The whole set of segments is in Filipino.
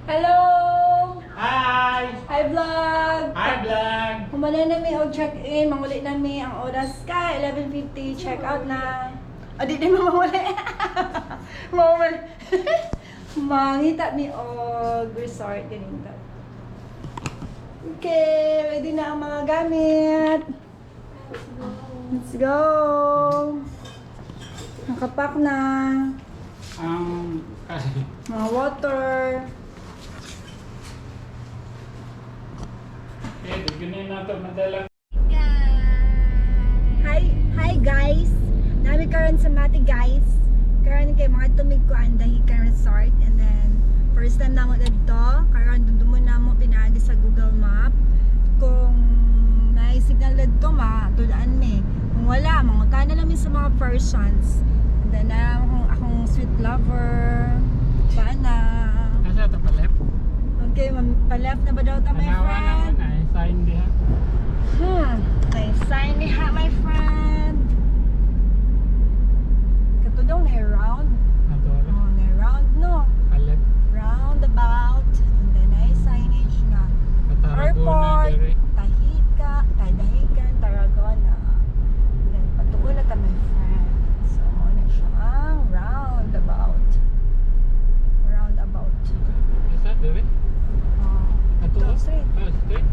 Hello! Hi! Hi vlog! Hi, vlog! Humanay na mi og check-in, manguli na mi ang oras ka, 11:50, check out na. Di mo manguli. Manguli. Mangita mi og resort ganito. Okay, ready na ang mga gamit. Let's go! Nakapack na. Mga water. Okay, ganyan na ito madalang. Hi guys. Nami karon sa Mati guys. Karon kay mga tumig ko ang Dahican Resort, and then first time namo dito. Karon dumdumon namo pinaagi sa Google Map. Kung may signal dito matudaan mi. Kung wala, mangutana lang mi sa mga persons. And then akong sweet lover. Paana. Asa ito pa left? Okay, pa-left na ba daw ta my friend? Ay, sign diha. May sign diha my friend. Kato daw na round. Naturo. Oh, na round no. Pa left. Roundabout. And then ay signage nga. Pataragona Airport, dire. Dahican, Tarragona. And then patuko na ta my friend. So, ano siya ang roundabout. Roundabout. Isa dire? Oh, Naturo? ito, straight. Ah, straight?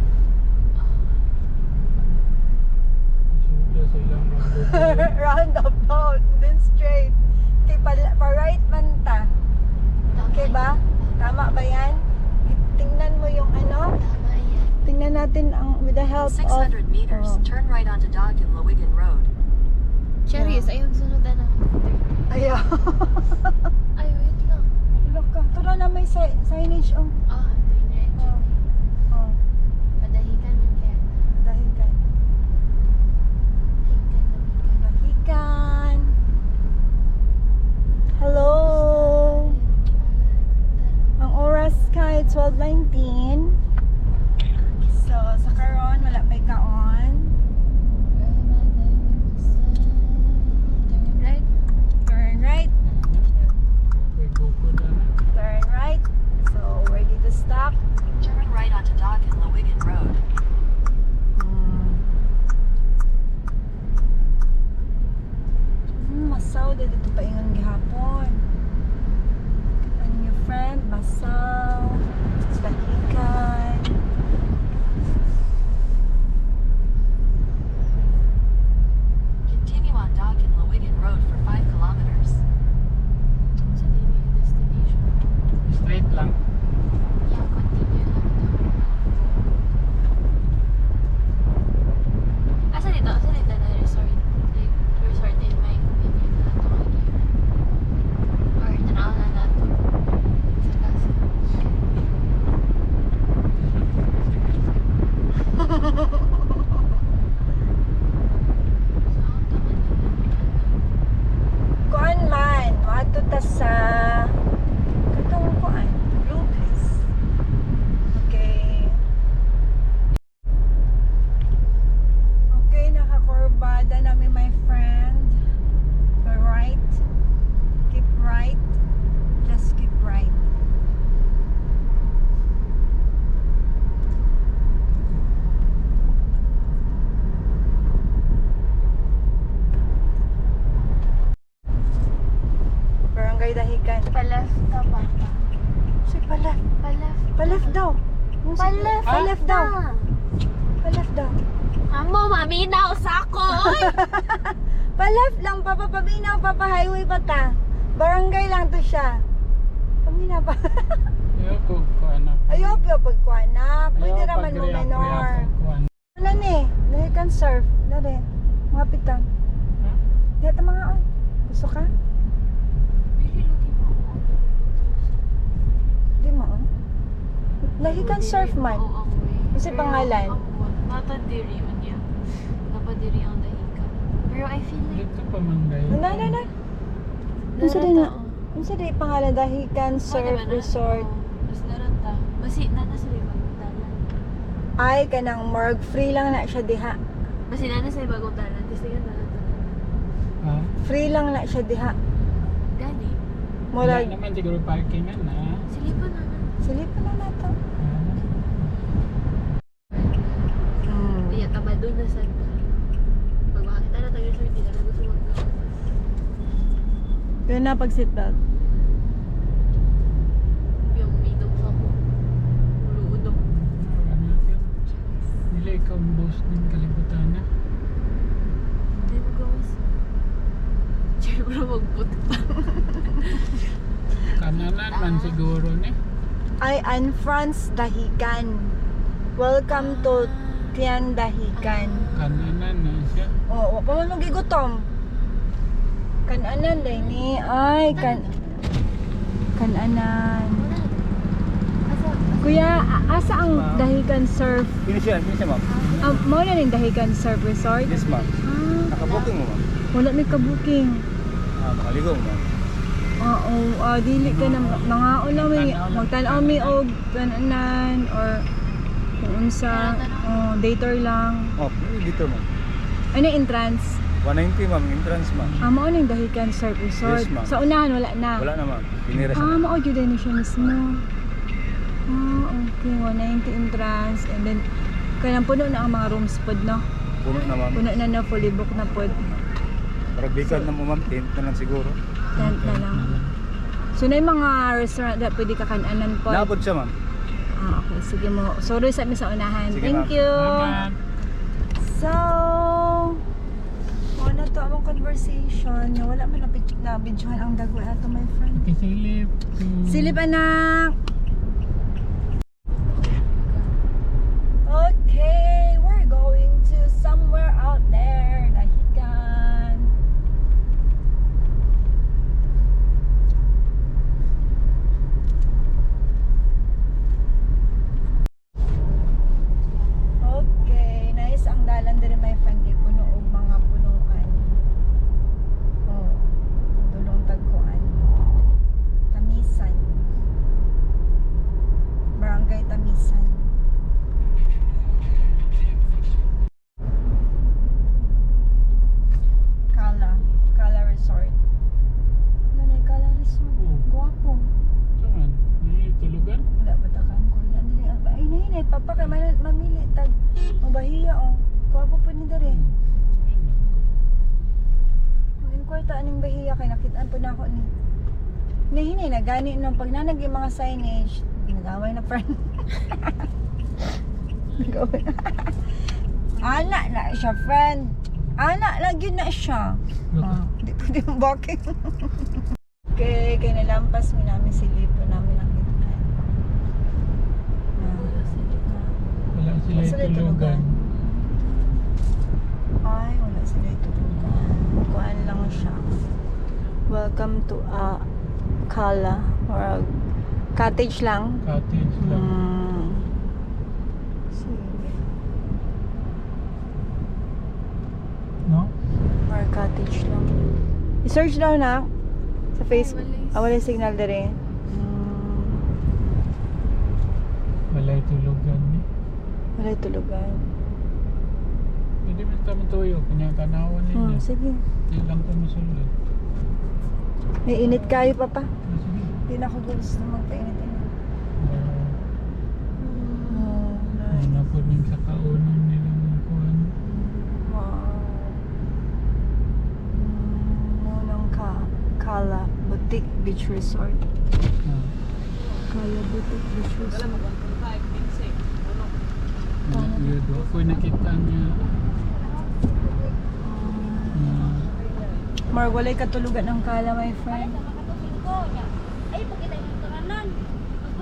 Suda sa ilang mga Roundabout, then straight. Okay, pa-right man ta. Okay ba? Tama ba yan? Tingnan mo yung ano? Tingnan natin ang with the help of 600 meters, turn right onto Doggan Lewigan Road. Cherries, ayaw sunod na. Ayaw. Ay, wait lang. Look ka. Tara na may signage oh. Ah, diretso. Oh. Padahikan man kaya. Dahican. Dahican. Hello. Ang oras kay 12:19. So, sa karon wala pa'y kaon. Turn right. Turn right. May buko na. Turn right. So, ready to stop. Turn right onto Doggan Lewigan Road. Masaw dito pa ingon gihapon. Ang your friend, Masaw, Dahican. Continue on Doggan Lewigan Road for 5 kilometers. Saan na yung destination? Straight lang. Yeah, continue lang daw. Asa dito? Asa dito na resort? Like, resort in my opinion na ito kaya. Or tanaw na nato. Sa kaso. Kuan man, wato ta sa katong kuan, Lubis. Okay. Okay, nakakurbada namin my friend. Go right. Keep right. Just keep right. Barangay Dahican. Pa-left ka pa. Say paleft. Pa-left. Paleft daw. Yung si- Pa-left. Paleft daw. ka. Paleft daw. Amo, maminaw sa ako, oy! Paleft lang, paminaw, highway pa ta. Barangay lang to siya. Paminaw pa. Ayoko ko anak. Ayop yung pagkuhan na. Pwede naman mo minor. Wala ni, Dahican surf. Dali, mga pitang. Dito mga on. Gusto ka? Di mo on. Dahican surf man. Kasi pangalan. Nata diri man niya. Napadiri ang Dahican. Pero I feel like Dito pa man guys. Na. Unsa din na? Unsa di pangalan Dahican Surf Resort? Mas narata. Basi nana sa bagong talan. Ay kanang morgue free lang na siya diha. Basi nana sa bagong talan. Tisigan na nato. Ha? Free lang na siya diha. Gani. Wala Murag naman siguro parking na. Silipan naman. Silip na nato. Iya, tama doon na Santa. Pag makakita na tayo resort, di na gusto mag-gawas. Kaya na pag seatbelt. Yung uminom sa ko. Uluudok. Nila ikaw ang boss ng kalibutan na. Hindi mo gawas. Siyempre na magputi pa. Kananan man siguro ni. Ay, Anne France Dahican. Welcome to Tian Dahican. Kananan na siya. Oo, pa man magigutom. Kananan day ni. Ay, kananan. Kuya, asa ang Dahican Surf? Finish ma'am. Mao na ning Dahican Surf Resort? Yes, ma'am. Nakabuking mo, ma'am. Wala may kabuking. Makaligo mo, ma'am. Oo, dili ka na mga una may magtanaw mi og kananan or kung unsa, day tour lang. Oh, dito, ma'am. Ano yung entrance? 190, ma'am. Entrance, ma'am. Mao ning Dahican Surf Resort. Yes, ma'am. Sa unahan wala na. Wala na, ma'am. Pinira siya. Mao gyud na siya mismo. Okay, 190 entrance and then kanang puno na ang mga rooms pod no. Puno na, ma'am. Puno na fully booked na pod. Para bigan na mo, ma'am. Tent na lang siguro. Tent na lang. So na yung mga restaurant na pwede ka kananan pod. Naabot siya, ma'am. Okay, sige mo. Sorry sa amin sa unahan. Sige, Thank ma'am. you. Salamat. So, ano to among conversation. Nga wala man na videohan ang dagwa ato my friend. Kisilip. Silip anak. Okay, we're going to somewhere out there. Dahican. Okay, nice ang dalan diri my friend. Di puno og mga punuan. Oh, dulong tagkuan. Tamisan. Barangay Tamisan. Kala Resort. Nanay Kala Resort. Oh. Guwapo. Saan? May tulugan? Wala ba takang ko yan dili ay nay papa kay mamili tag mabahiya oh. Guwapo po ni dere. Ang kwarta aning bahiya kay nakitaan po na ako ni. Nahinay na gani nung pag nanag yung mga signage, nagaway na friend. Nagaway na. Anak na siya friend. Anak lagi na siya. Di ko din bakit. Okay, kaya nalampas mo namin si Lipo namin nakitaan. Wala sila Sila tulugan. Ay, wala sila itulugan. Kuhaan lang siya. Welcome to Kala or cottage lang. Cottage lang. Sige. No? Or cottage lang. I-search daw na sa Facebook. Wala signal dere. Wala tulugan ni. Wala tulugan. Hindi man tama tuyo. Kanya-tanawan ninyo. Sige. Hindi lang ko masulod. May init kayo papa. Sige. Hindi na ako gusto magpainit-init. Ay na po din sa kaunan nilang kuhan. Wow. Munang Kala Boutique Beach Resort. Kala Boutique Beach Resort. Weird. Ako'y nakita niya. Mar, walay katulugan ng Kala, my friend.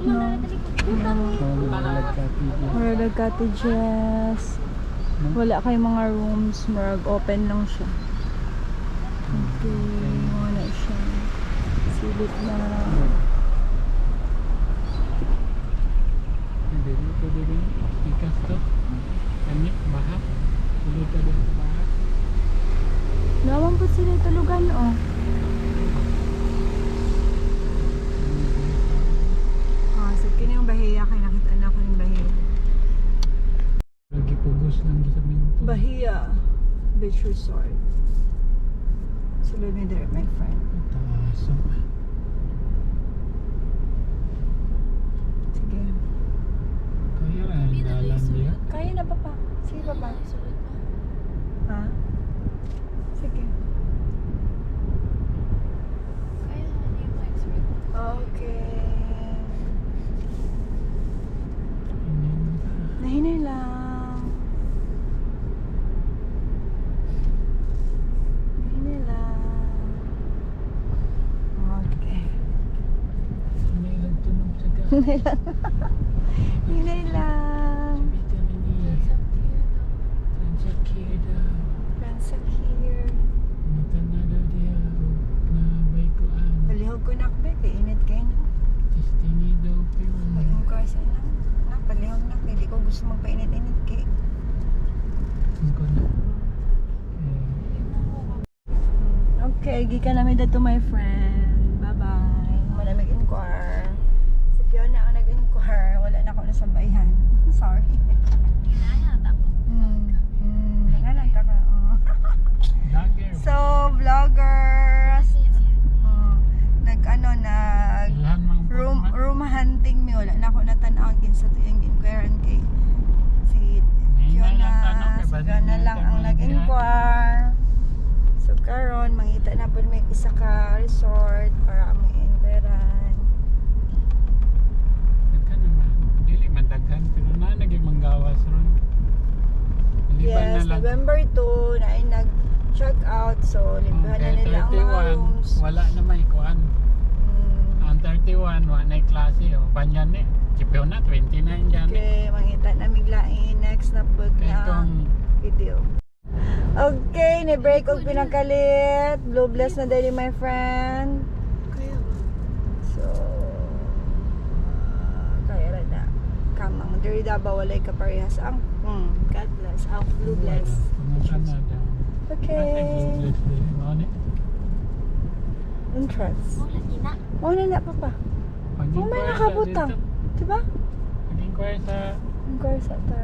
No. Wala cottages. Wala kay mga rooms. Marag open lang siya. Okay, wala siya. Silip na. Hindi ito din. Ikas to. Kanya, baha. Tulog ka din sa baha. Naman po sila tulugan, oh. Sige, kini yung bahiya. Kaya nakita na ako yung bahiya. Lagi pugos lang sa minto. Bahia Beach Resort. Sulod ni there, my friend. Tawaso. Sige papa. Sunod pa. Ha? Sige. Kaya hindi mo expect. Okay. Nahinay lang. Nahinay lang. Okay. May nagtunog sa ka. Nahinay lang. Nahinay lang. Vitamin E. That's up to you though. Transakir daw. Ransak here. Mutan na daw diya. Na may kuan. Palihog ko na kbe. Kaya init kayo na. Testingi daw pero. Mag-inquire sa na. Palihog na. Hindi ko gusto magpainit-init kay. Ko na. Okay, gikan namin dito my friend. Bye-bye. Wala mag-inquire. Si Fiona ang nag-inquire. Wala na ako nasabayhan. Sorry. Kinaya tapo. Nangalanta ka. Lager. So, vloggers. Ilhan mang Room hunting mi. Wala na ako natanaw sa tuyang inquirean kay si Fiona. Si Fiona lang ang nag-inquire. So, karon mangita na po may isa ka resort para ang inquirean. Daghan naman. Dili man daghan pero na naging manggawas ron. Liban na Yes, lang. November 2 na ay nag-check out. So, libahan na Okay, nila ang mga rooms. wala na may kuan. Ang 31 wa na klase o banyan ni. Chipeo na 29 dyan ni. Okay, mangita na miglain. Next na po Kaya na itong video. Okay, ni-break og pinakalit. Blue bless na dali my friend. Kaya ba? So, kaya ra na. Kamang diri ba walay kaparehas ang God bless. Ang blue bless. Pumunta na daw. Okay. Bless din. Mao ni. Entrance. Wala ina. Oh, na papa. Oh, may nakabutang. Diba? Nag-inquire sa Inquire sa ta.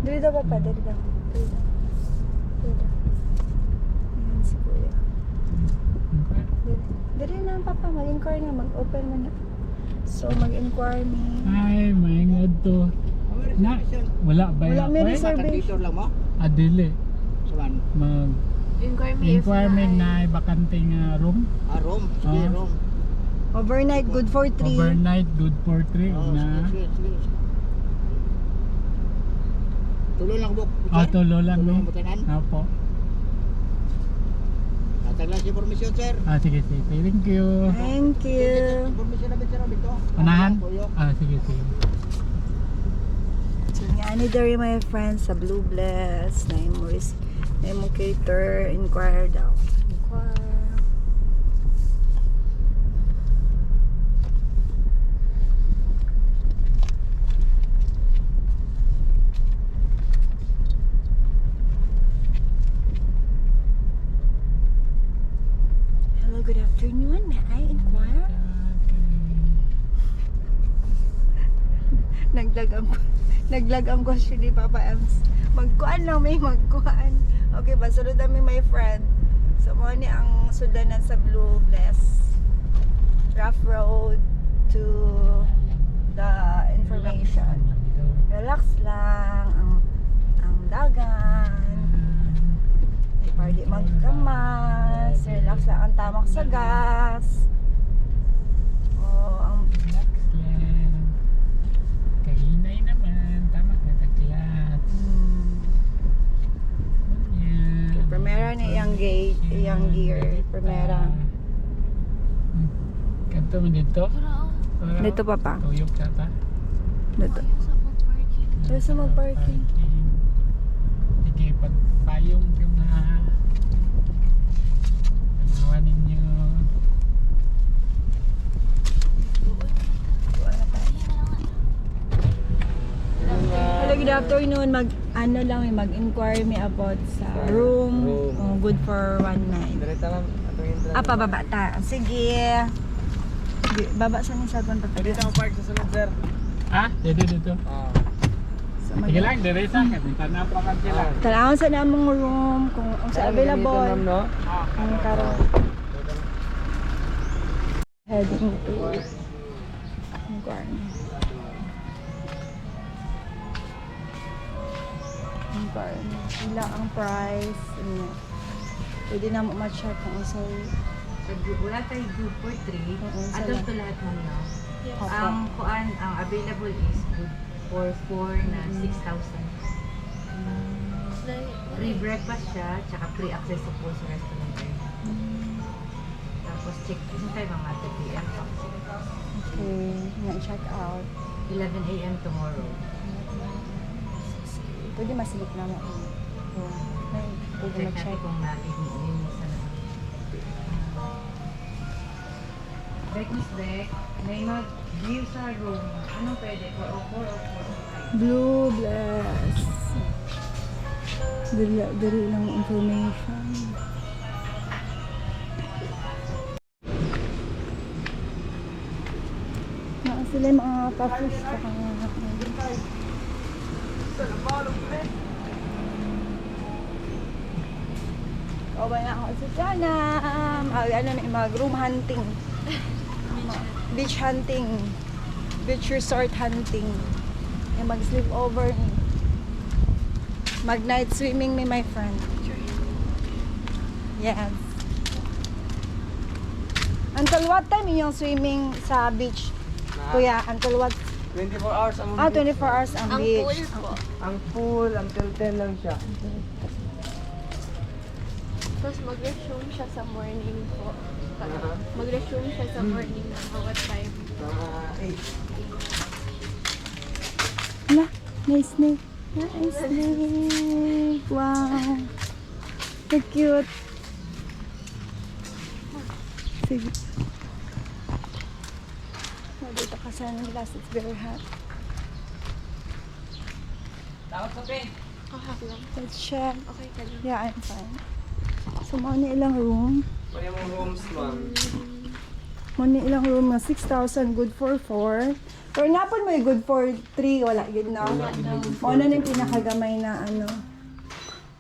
Dili daw papa, dili daw. Dili daw. Dili daw. Ayan si kuya. inquire. Dili na papa, mag-inquire na, mag-open na na. So, mag-inquire ni. Ay, maingod to. Na, wala ba Wala yan? may Ay, reservation. lang mo? Adili. Saan? Mag Inquire me if inquire me na na bakante nga room. Rome. Sige, Ah. Rome. Overnight, good for 3. Overnight good for 3 Oh, na. sige. Tulo lang buk. Tulo lang Tulo ni. lang butanan. Apo. Tataglas information, sir. Sige, sige. Thank you. Thank you. Information na sir, dito. Unahan? Tuyok. Sige, sige. So, nga ni Dari my friends sa Blue Bless na yung cater, inquire daw. Inquire. Hello, good afternoon. May I inquire? Naglag ang question ni Papa Ems. Magkuan lang may magkuan. Okay ba? Sunod namin my friend. So mo ni ang sudanan sa Blue Bless. Rough road to the information. Relax lang ang dagan. Para di magkamas. Relax lang ang tamak sa gas. Oh, ang Relax lang. Kahinay naman. Tama ka taklat. Primera na iyang gate, iyang gear. Primera. Kanto mo dito? Pero Dito pa pa. Tuyok ka ta? Dito. ayaw sa pag-parking. Ayaw sa mag-parking. Sige, pagpayong yung panawa ninyo. Hello, good afternoon. Mag-inquire me about sa room. Oh, good for one night. Direta lang. Atong entrance. Pababa ta. Sige. Baba sa ni cellphone pa. Dito ang park sa sunod, sir. Dito. So, Sige lang, diresa. Kapita na pa kan sila. Talawon sa namong room kung sa available. no? Ang karon. Heading to inquire me. Ang card. Ila ang price. Ano. Pwede na mo ma-check kung isa'y Wala tayo good for 3. Oo, Adult sala. to lahat mo no? Opo. Ang available is good for 4 na 6,000. Free breakfast siya, tsaka free access to po sa restaurant tayo. Tapos check in tayo mga 2 p.m. Okay. Nga check out. 11 a.m. tomorrow. Pwede masilip na mo. Ay, pwede Check ma-check. natin kung nalilinisan na. Back Miss Beck, may mag-view sa room. Anong pwede? 4 o 4 o 4? Blue Bless. Dali lang information. Mga sila yung mga pa-fish pa ka nga. O ba na ako sa sana? Mag-room hunting. Beach hunting. Beach resort hunting. Mag-sleep over. Mag-night swimming ni my friend. Yes. Until what time yung swimming sa beach? Kuya, until what? 24 hours ang 24 hours ang Ang beach. pool po. Ang pool, until 10 lang siya. Tapos mag-resume siya sa morning po. Mag-resume siya sa morning ng bawat time. Mga 8. Na, nice snake. Nice snake. Wow. So cute. Sige. Oh, dito ka sa glass. It's very hot. Dapat sa pen. Kahap lang. Let's check. Okay ka lang. Yeah, I'm fine. So, mga ilang room. Pwede mong rooms, ma'am. Mga ilang room na 6,000 good for 4. Pero napon mo yung good for 3. Wala, yun na. O, ano na yung pinakagamay na ano.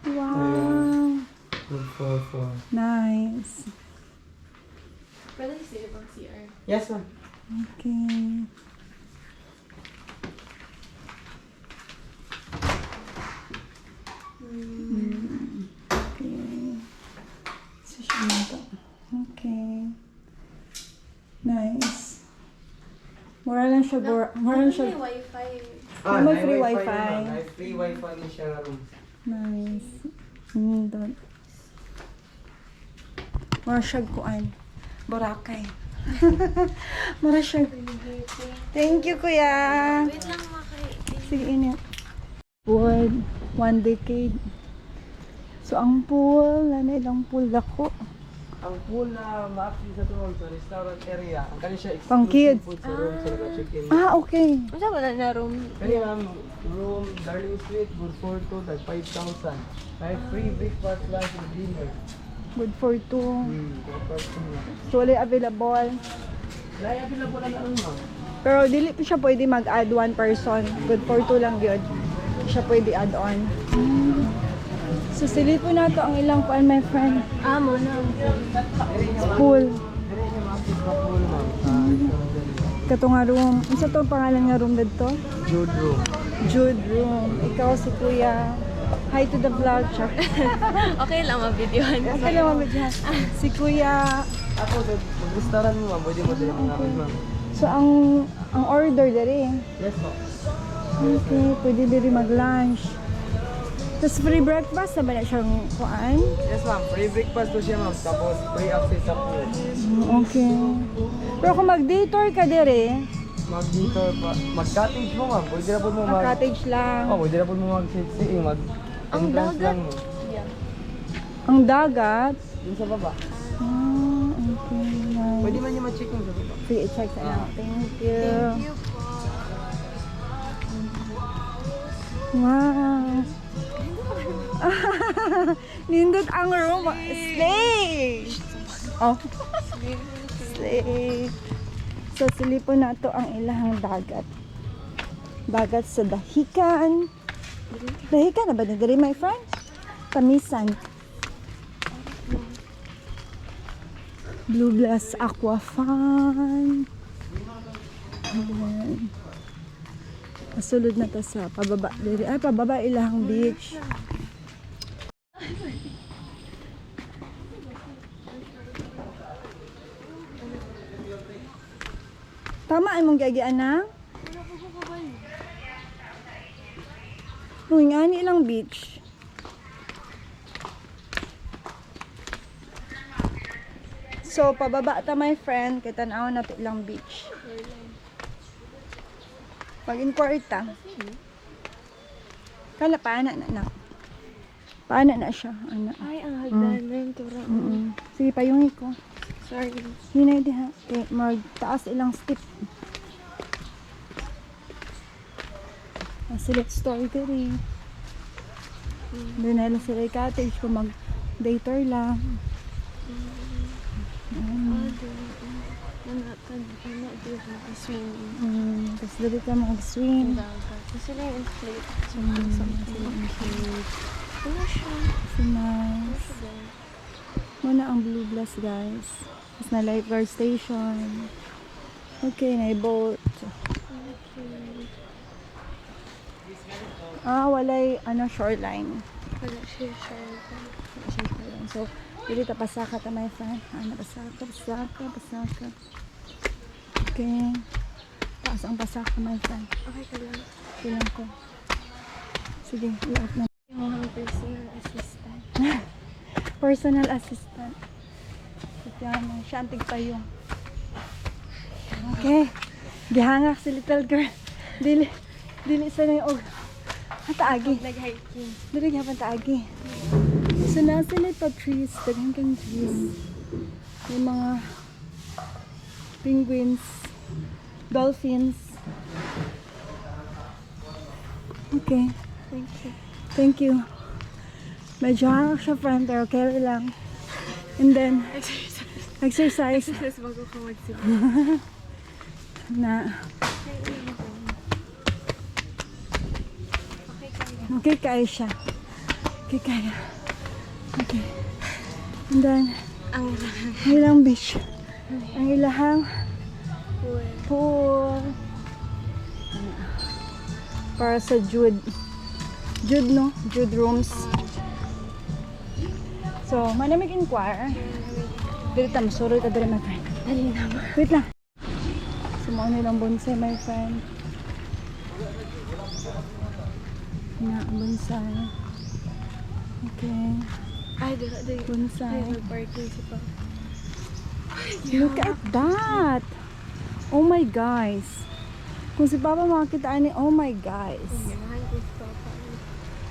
Wow. Good for 4. Nice. Pwede sila pang CR. Yes, ma'am. Okay. Okay. So, siya na to. Okay. Nice. Mura lang siya. Mura lang siya. May wifi. May free wifi. na, ma'am. May free wifi ni siya na room. Nice. Doon. Mura siya kuan. Boracay. Mura siya. Thank you, kuya. Wait lang makay. Sige, init. Pool. 1 decade. So, ang pool, ano ilang pool ako? Ang pool na ma-access sa doon sa restaurant area. Ang kanya siya Pang kids. food sa room sa nag-check-in. Ah, okay. Ano ba na room? Kaya ma'am, room, Darling Street, good for 2, tag 5,000. May free breakfast, lunch, and dinner. Good for 2. Good for 2. So, wala available. Dahil available na lang ma'am. Pero, dili pa siya pwede mag-add 1 person. Good for 2 lang yun. Hindi siya pwede add-on. So, silipo na to ang ilang kuan, my friend. Mo na. Pool. Dire niya ma-access sa pool ma'am. Sa restaurant area. Kato nga room. Isa to ang pangalan nga room dito? Jude room. Jude room. Ikaw si kuya. Hi to the vlog. Char. Okay lang mabidyohan. Okay lang mami dyan. Si kuya. Ako, sa restaurant mo ma'am, pwede mo din mga akin ma'am. So, ang order dali. Yes ma'am. Okay, pwede diri mag-lunch. Tapos free breakfast na ba na siyang kuan? Yes ma'am, free breakfast to siya ma'am. Tapos free access sa pool. Okay. Pero kung mag-day tour ka diri, Mag-dito pa. Mag-cottage mo ma'am. Pwede na po mo mag... cottage lang. Oh, pwede na po mo mag-sightseeing. Mag-entrance lang mo. Ang dagat. Yun sa baba. Ah, okay. Nice. Pwede man niya ma-check mo sa baba. Sige, check sa lang. Thank you. Thank you po. Wow. Nindot ang room. Slay! Oh. Slay. So, silipo na to ang ilahang dagat. Dagat sa Dahican. Dahican na ba na diri, my friend? Tamisan. Blue Glass Aqua Fun. Ayan. Masulod na ta sa pababa diri. Ay, pababa ilahang beach. Tama imong giagian na? Uy, nga ni ilang beach. So, pababa ta my friend, kay tan-aw na ilang beach. Pag-inquire ta. Kala paana na. Paana na siya. Ano? Ay, ang hagdan na yung tura. Sige, payungi ko. Sorry. Hinay diha. Okay, magtaas ilang step. Select story ko rin. Doon na lang sila cottage kung mag-day tour lang. Swimming. Tapos dali ka mag-swim. Kasi lang yung inflate. So nice. Muna ang Blue Blast guys. Tapos na lifeguard station. Okay, na boat. Walay shoreline. Wala siya siya. Wala siya shoreline. So, dili ta pasaka ta my friend. Pasaka. Okay. Taas ang pasaka my friend. Okay ka lang. Kailan ko. Sige, i-off na. Yung mga personal assistant. Personal assistant. Yan, siya ang tigpayong. Okay. Gihangak si little girl. Dili sa na yung taagi. Nag-hiking. Dili gihapon taagi. So nasa little trees, daghang kang trees. May mga penguins, dolphins. Okay. Thank you. Medyo hangak siya friend, pero carry lang. And then, exercise. Exercise bago ka magsimba. Na, Okay ka lang. okay kaya siya. Okay kaya. Okay. And then, Ang ilang beach. Ang ilahang pool. pool. Para sa Jude. Jude, no? Jude rooms. So, manamig inquire. Dili ta, masurot ta dili my friend. Dali naman. Wait lang. Sumuha nilang bonsai my friend. Na, bonsai. Okay. Ay, dala. Bonsai. Ay, parking si pa. Look at that! Oh my guys! Kung si Papa makakita ni, oh my guys! Ganahan ko si Papa.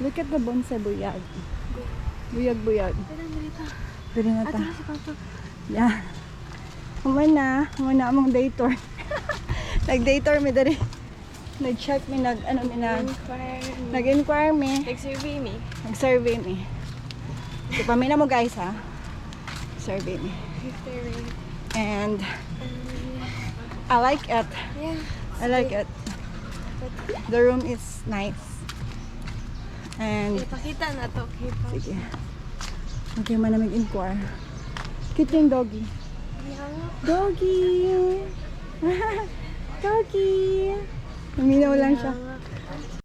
Look at the bonsai buyag. Buyag. Dala, dito. Dili na ta. Ito si Papa. Yeah. Humana among day tour. Nag-day tour mi dali. Nag-check mi, nag-inquire mi. Nag-survey me. Nag-survey mi. So, pamina mo guys ha. Survey mi. Survey. And I like it. Yeah. I like it. The room is nice. And Ipakita na to. Okay, pa. sige. Okay, manamig inquire. Cute yung doggy. Doggy! Doggy! Naminaw lang siya.